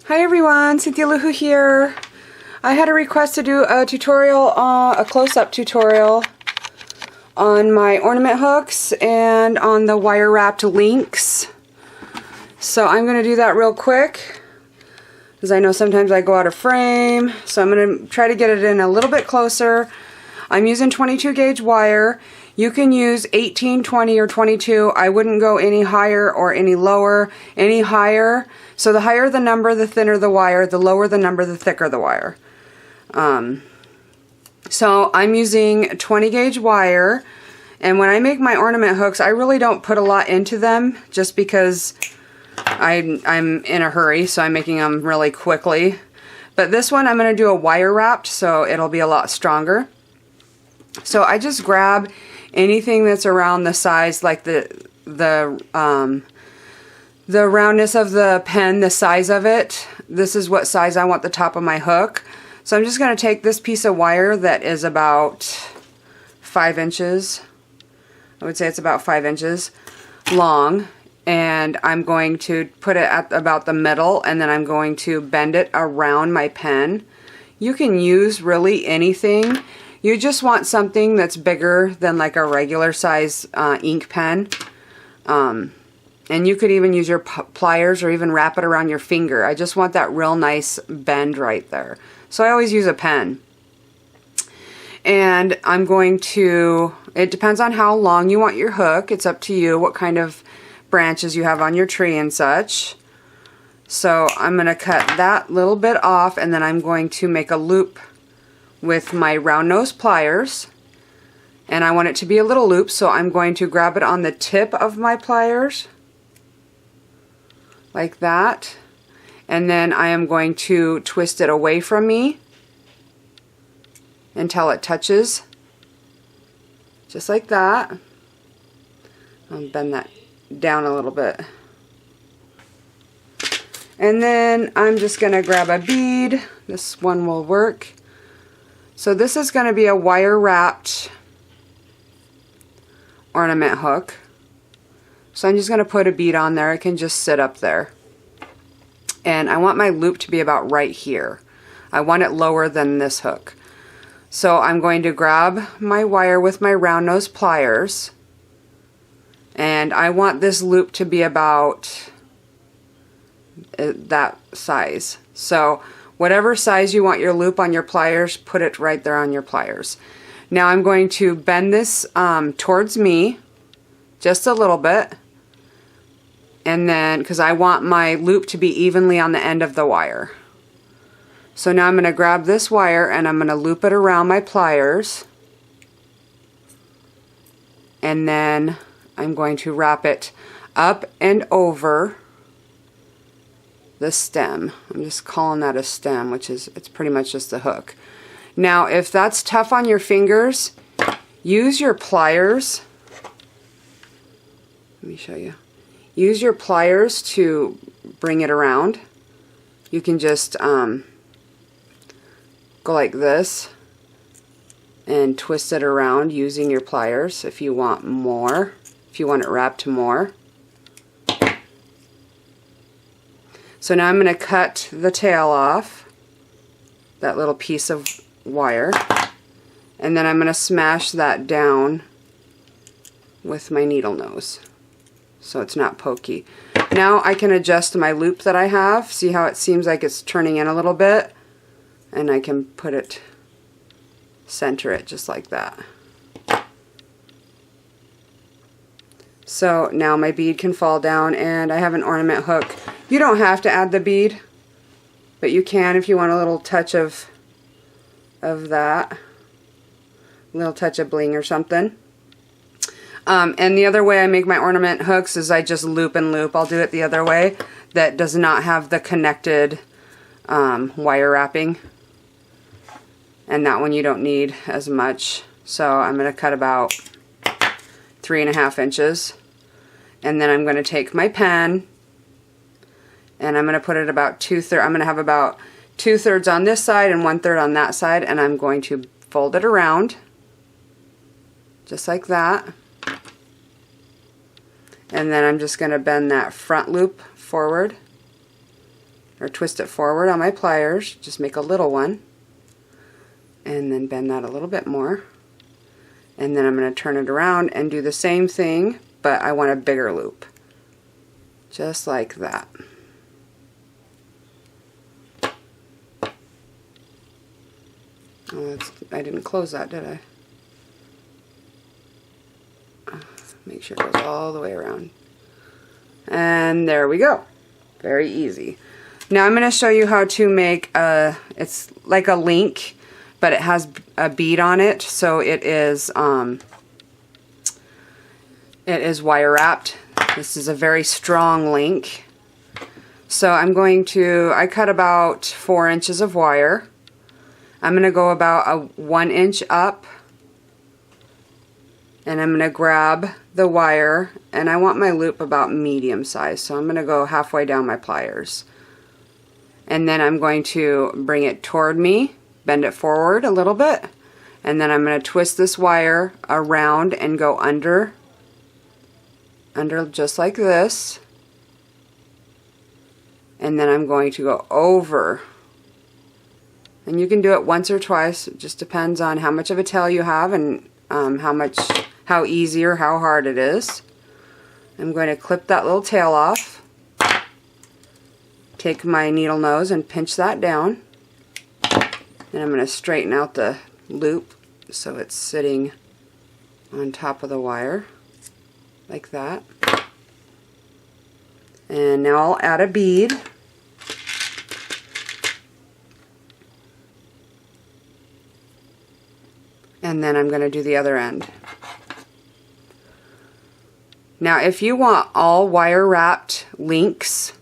Hi everyone, cynthialoowho here. I had a request to do a tutorial, a close-up tutorial on my ornament hooks and on the wire wrapped links. So I'm going to do that real quick because I know sometimes I go out of frame. So I'm going to try to get it in a little bit closer. I'm using 22 gauge wire. You can use 18, 20, or 22. I wouldn't go any higher or any lower. Any higher. So the higher the number, the thinner the wire. The lower the number, the thicker the wire. So I'm using 20 gauge wire. And when I make my ornament hooks, I really don't put a lot into them just because I'm in a hurry. So I'm making them really quickly. But this one I'm going to do a wire wrapped, so it'll be a lot stronger. So I just grab anything that's around the size, like the roundness of the pen, the size of it. This is what size I want the top of my hook. So I'm just going to take this piece of wire that is about 5 inches. I would say it's about 5 inches long. And I'm going to put it at about the middle, and then I'm going to bend it around my pen. You can use really anything. You just want something that's bigger than like a regular size ink pen. And you could even use your pliers or even wrap it around your finger. I just want that real nice bend right there. So I always use a pen. And I'm going to, it depends on how long you want your hook. It's up to you what kind of branches you have on your tree and such. So I'm going to cut that little bit off, and then I'm going to make a loop with my round nose pliers, and I want it to be a little loop, so I'm going to grab it on the tip of my pliers like that, and then I am going to twist it away from me until it touches, just like that. I'll bend that down a little bit, and then I'm just going to grab a bead. This one will work. So this is going to be a wire wrapped ornament hook. So I'm just going to put a bead on there. It can just sit up there. And I want my loop to be about right here. I want it lower than this hook. So I'm going to grab my wire with my round nose pliers. And I want this loop to be about that size. So whatever size you want your loop on your pliers, put it right there on your pliers. Now I'm going to bend this towards me just a little bit, and then because I want my loop to be evenly on the end of the wire. So now I'm going to grab this wire and I'm going to loop it around my pliers, and then I'm going to wrap it up and over the stem. I'm just calling that a stem, which is, it's pretty much just the hook. Now if that's tough on your fingers, use your pliers. Let me show you. Use your pliers to bring it around. You can just go like this and twist it around using your pliers if you want more, if you want it wrapped more. So now I'm going to cut the tail off, that little piece of wire, and then I'm going to smash that down with my needle nose so it's not pokey. Now I can adjust my loop that I have. See how it seems like it's turning in a little bit? And I can put it, center it just like that. So now my bead can fall down, and I have an ornament hook. You don't have to add the bead, but you can if you want a little touch of that, a little touch of bling or something. And the other way I make my ornament hooks is I just loop and loop. I'll do it the other way that does not have the connected wire wrapping, and that one you don't need as much. So I'm going to cut about 3.5 inches. And then I'm going to take my pen and I'm going to put it about 2/3. I'm going to have about 2/3 on this side and 1/3 on that side, and I'm going to fold it around just like that. And then I'm just going to bend that front loop forward or twist it forward on my pliers. Just make a little one. And then bend that a little bit more. And then I'm going to turn it around and do the same thing, but I want a bigger loop. Just like that. Oh, I didn't close that, did I? Make sure it goes all the way around. And there we go. Very easy. Now I'm going to show you how to make it's like a link, but it has a bead on it, so it is wire wrapped. This is a very strong link. So I'm going to, I cut about 4 inches of wire. I'm going to go about a 1 inch up, and I'm going to grab the wire, and I want my loop about medium size, so I'm going to go halfway down my pliers. And then I'm going to bring it toward me, bend it forward a little bit, and then I'm going to twist this wire around and go under just like this. And then I'm going to go over. And you can do it once or twice. It just depends on how much of a tail you have and how easy or how hard it is. I'm going to clip that little tail off. Take my needle nose and pinch that down. And I'm going to straighten out the loop so it's sitting on top of the wire like that. And now I'll add a bead. And then I'm going to do the other end. Now if you want all wire wrapped links,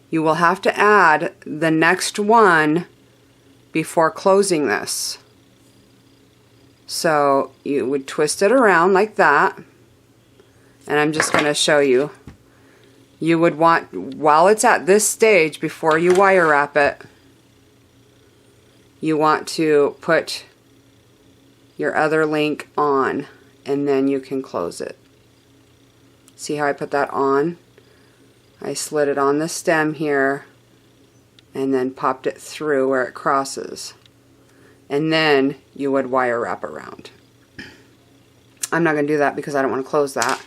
you will have to add the next one before closing this. So you would twist it around like that, and I'm just going to show you. You would want, while it's at this stage, before you wire wrap it, you want to put your other link on, and then you can close it. See how I put that on? I slid it on the stem here and then popped it through where it crosses. And then you would wire wrap around. I'm not going to do that because I don't want to close that.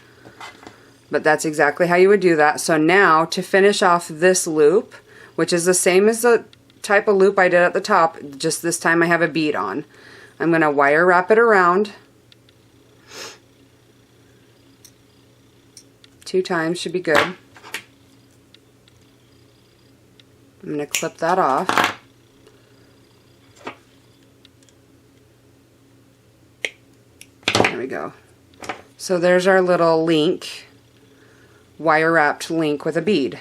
But that's exactly how you would do that. So now to finish off this loop, which is the same as the type of loop I did at the top, just this time I have a bead on. I'm going to wire wrap it around. 2 times should be good. I'm going to clip that off. There we go. So there's our little link, wire wrapped link with a bead.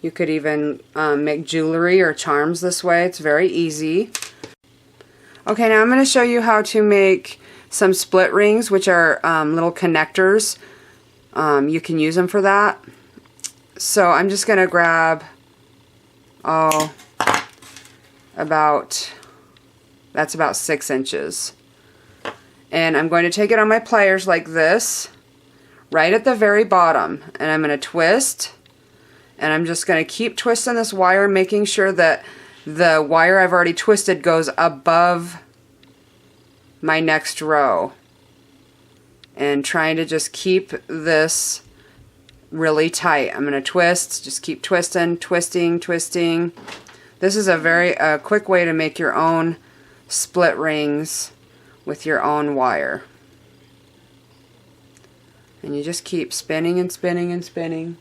You could even make jewelry or charms this way. It's very easy. Okay, now I'm going to show you how to make some split rings, which are little connectors. You can use them for that. So I'm just going to grab, that's about 6 inches. And I'm going to take it on my pliers like this, right at the very bottom. And I'm going to twist, and I'm just going to keep twisting this wire, making sure that the wire I've already twisted goes above my next row. And trying to just keep this really tight. I'm going to twist, just keep twisting, twisting, twisting. This is a very quick way to make your own split rings with your own wire. And you just keep spinning and spinning and spinning.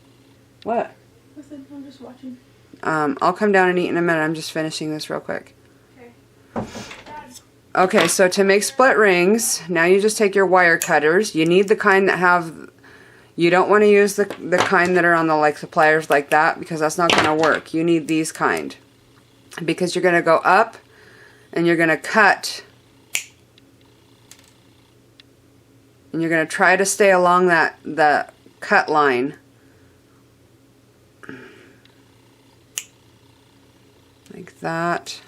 What? Listen, I'm just watching. I'll come down and eat in a minute. I'm just finishing this real quick. Okay. Okay, so to make split rings, now you just take your wire cutters. You need the kind that have, you don't want to use the kind that are on the pliers like that, because that's not going to work. You need these kind, because you're going to go up and you're going to cut, and you're going to try to stay along the cut line. Like that.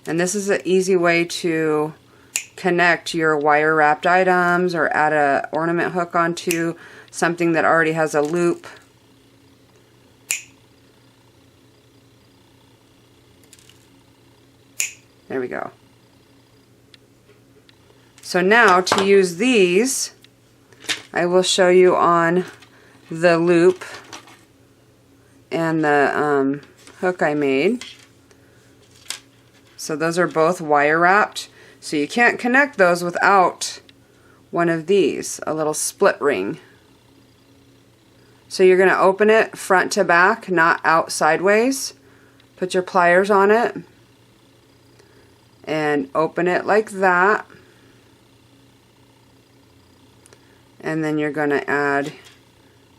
And this is an easy way to connect your wire wrapped items or add a ornament hook onto something that already has a loop. There we go. So now to use these, I will show you on the loop and the hook I made. So those are both wire wrapped. So you can't connect those without one of these, a little split ring. So you're going to open it front to back, not out sideways. Put your pliers on it and open it like that. And then you're going to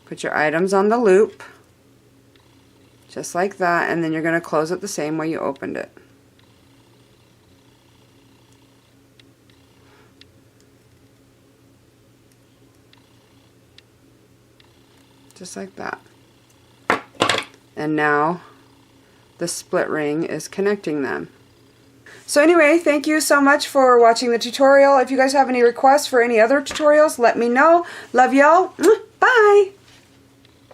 put your items on the loop, just like that, and then you're going to close it the same way you opened it. Just like that. And now the split ring is connecting them. So anyway, thank you so much for watching the tutorial. If you guys have any requests for any other tutorials, let me know. Love y'all. Bye!